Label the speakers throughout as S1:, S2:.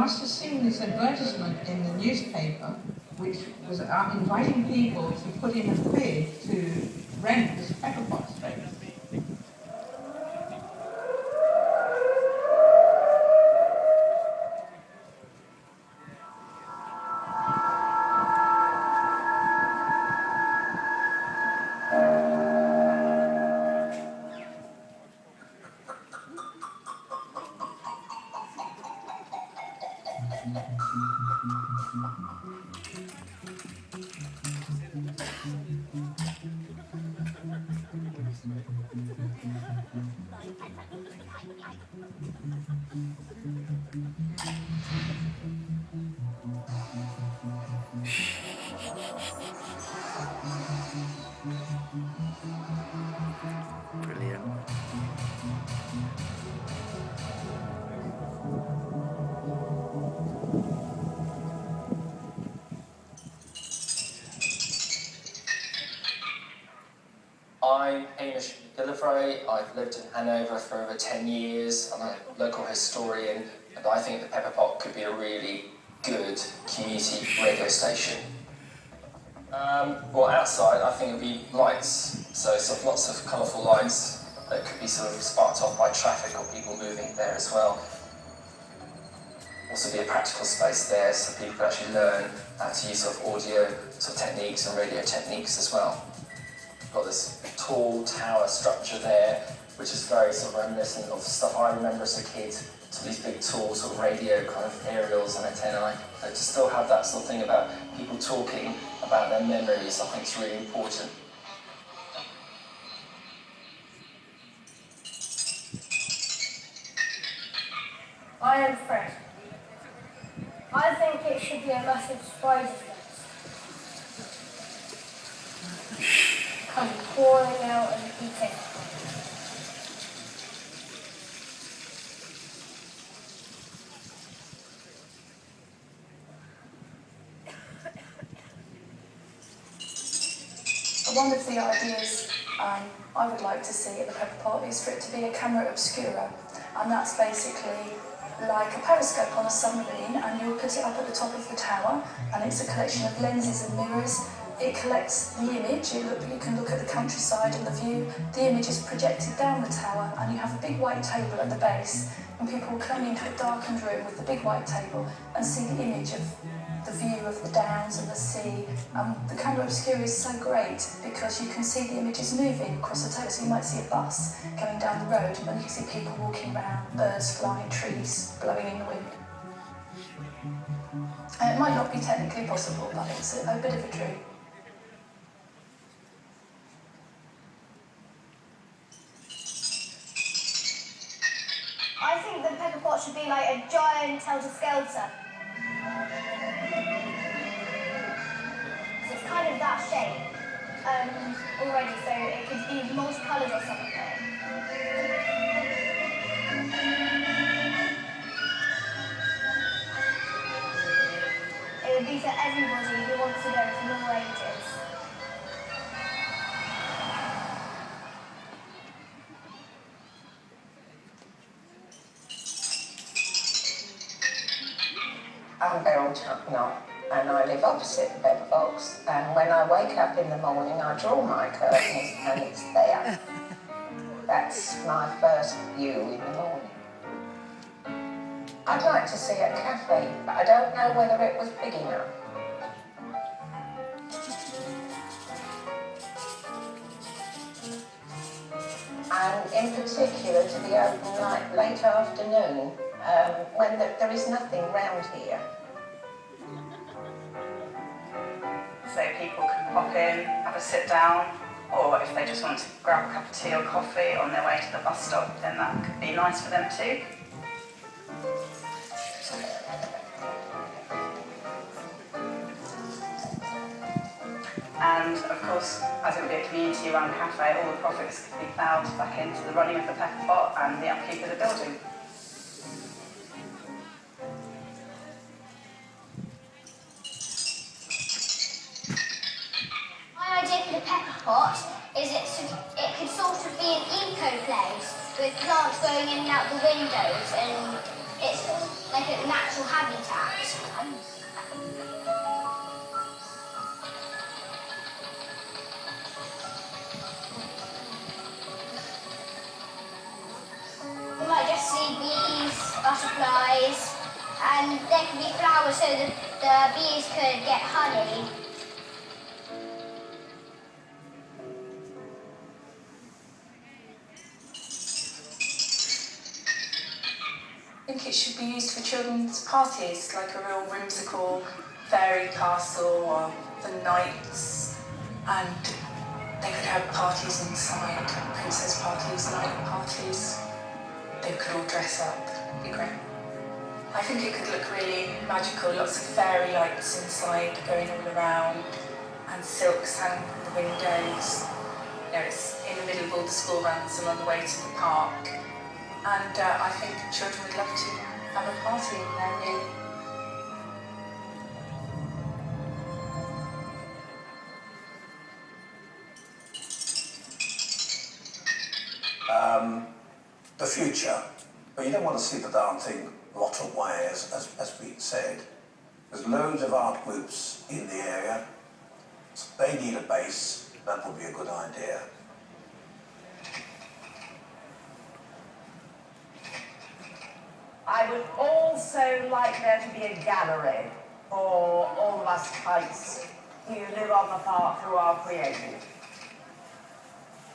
S1: must have seen this advertisement in the newspaper, which was inviting people to put in a bid to rent this Pepperpot space.
S2: Brilliant.
S3: I'm Hamish Gillivray. I've lived in Hanover for over 10 years. I'm a local historian, and I think the Pepperpot could be a really good community radio station. Well, outside, I think it would be lights, so sort of lots of colourful lights that could be sort of sparked off by traffic or people moving there as well. Also be a practical space there so people can actually learn how to use sort of audio sort of techniques and radio techniques as well. Got this tall tower structure there, which is very sort of reminiscent of stuff I remember as a kid. So these big tall sort of radio kind of aerials and antennae. So to still have that sort of thing about people talking about their memories, I think is really important.
S4: I am Fred. I think it should be a massive surprise come pouring out and eating.
S5: One of the ideas I would like to see at the Pepperpot is for it to be a camera obscura, and that's basically like a periscope on a submarine, and you'll put it up at the top of the tower, and it's a collection of lenses and mirrors. It collects the image, you can look at the countryside and the view. The image is projected down the tower, and you have a big white table at the base, and people will come into a darkened room with the big white table and see the image of the view of the downs and the sea. The camera obscura is so great because you can see the images moving across the table. So you might see a bus going down the road, and you can see people walking around, birds flying, trees blowing in the wind. It might not be technically possible, but it's a bit of a dream.
S4: I think the Pepperpot should be like a giant helter-skelter. So it's kind of that shape already, so it could be multicoloured or something. It would be for everybody who wants to go from all ages.
S6: I'm Beryl Chapnut, and I live opposite the Pepperbox, and when I wake up in the morning I draw my curtains and it's there. That's my first view in the morning. I'd like to see a cafe, but I don't know whether it was big enough. And in particular to be open like late afternoon, when there is nothing round here.
S7: So people can pop in, have a sit down, or if they just want to grab a cup of tea or coffee on their way to the bus stop, then that could be nice for them too. And of course, as it would be a community-run cafe, all the profits could be ploughed back into the running of the Pepperpot and the upkeep of the building.
S4: My idea for the Pepperpot is it could sort of be an eco place with plants going in and out the windows, and it's like a natural habitat. You might just see bees, butterflies, and there could be flowers so that the bees could get honey.
S5: I think it should be used for children's parties, like a real whimsical fairy castle or the knights, and they could have parties inside, princess parties, knight parties. They could all dress up, it'd be great. I think it could look really magical, lots of fairy lights inside going all around, and silks hanging from the windows. You know, it's in the middle of all the school runs and on the way to the park. And I think children would love to have a party in their new.
S8: The future, but you don't want to see the darn thing rot away, as Pete said. There's loads of art groups in the area. So they need a base. That would be a good idea.
S9: I would also like there to be a gallery for all of us types who live on the park who are creative.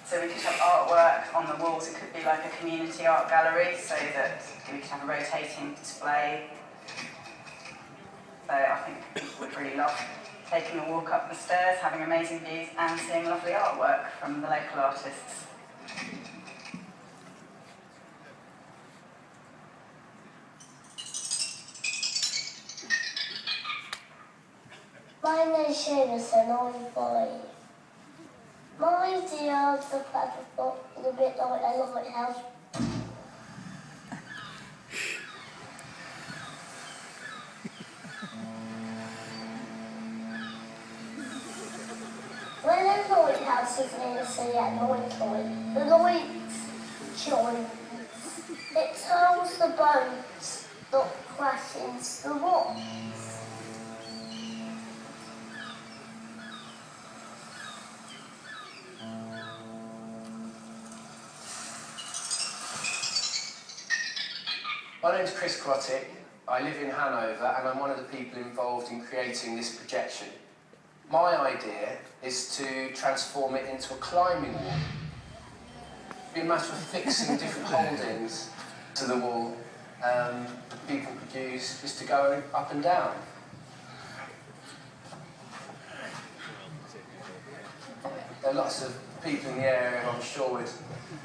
S7: So we could have artwork on the walls. It could be like a community art gallery, so that we could have a rotating display. So I think people would really love taking a walk up the stairs, having amazing views, and seeing lovely artwork from the local artists.
S4: My name's Seamus and I'm 5. My idea of the Pepperpot is a bit like a lighthouse. When a lighthouse is near the sea at night time, the lights shine. It tells the boats not crash into the rocks.
S3: My name's Chris Crottick. I live in Hanover and I'm one of the people involved in creating this projection. My idea is to transform it into a climbing wall. It'd be a matter of fixing different holdings to the wall people could use just to go up and down. There are lots of people in the area who I'm sure would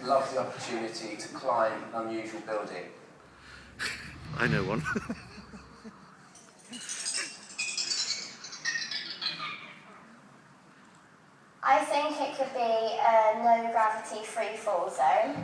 S3: love the opportunity to climb an unusual building.
S2: I know one.
S4: I think it could be a no-gravity free-fall zone.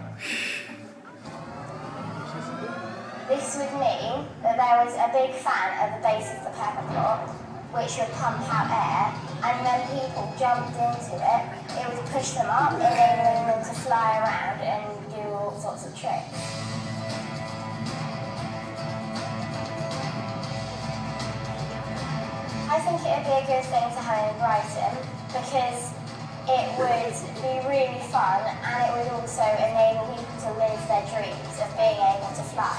S4: This would mean that there was a big fan at the base of the Pepperpot, which would pump out air, and when people jumped into it, it would push them up, enabling them to fly around and do all sorts of tricks. I think it would be a good thing to have in Brighton because it would be really fun and it would also enable people to live their dreams of being able to fly.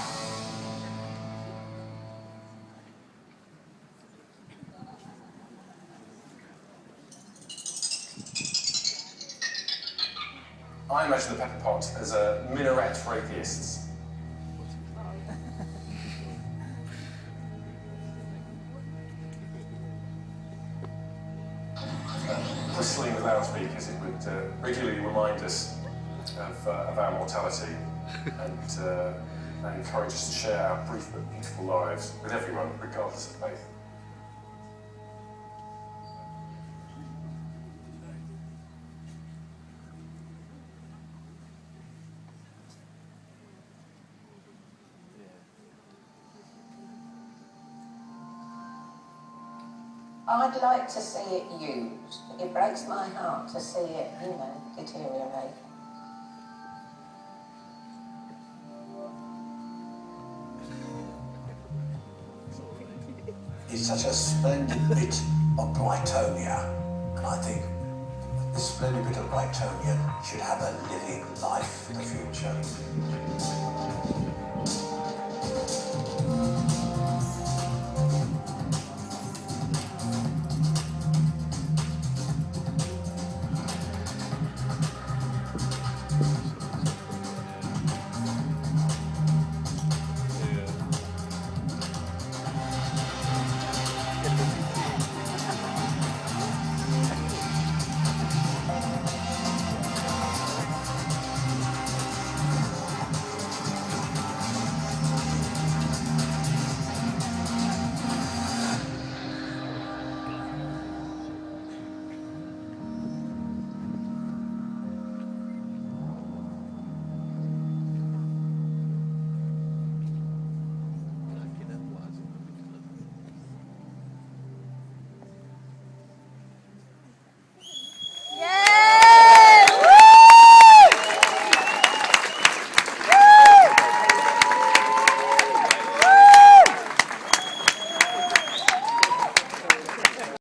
S10: I imagine the Pepperpot as a minaret for atheists. Whistling with loudspeakers, it would regularly remind us of our mortality and encourage us to share our brief but beautiful lives with everyone, regardless of faith.
S6: I'd like to see it used. It breaks my heart to see it, deteriorate.
S8: is such a splendid bit of Brightonia, and I think this splendid bit of Brightonia should have a living life for the future.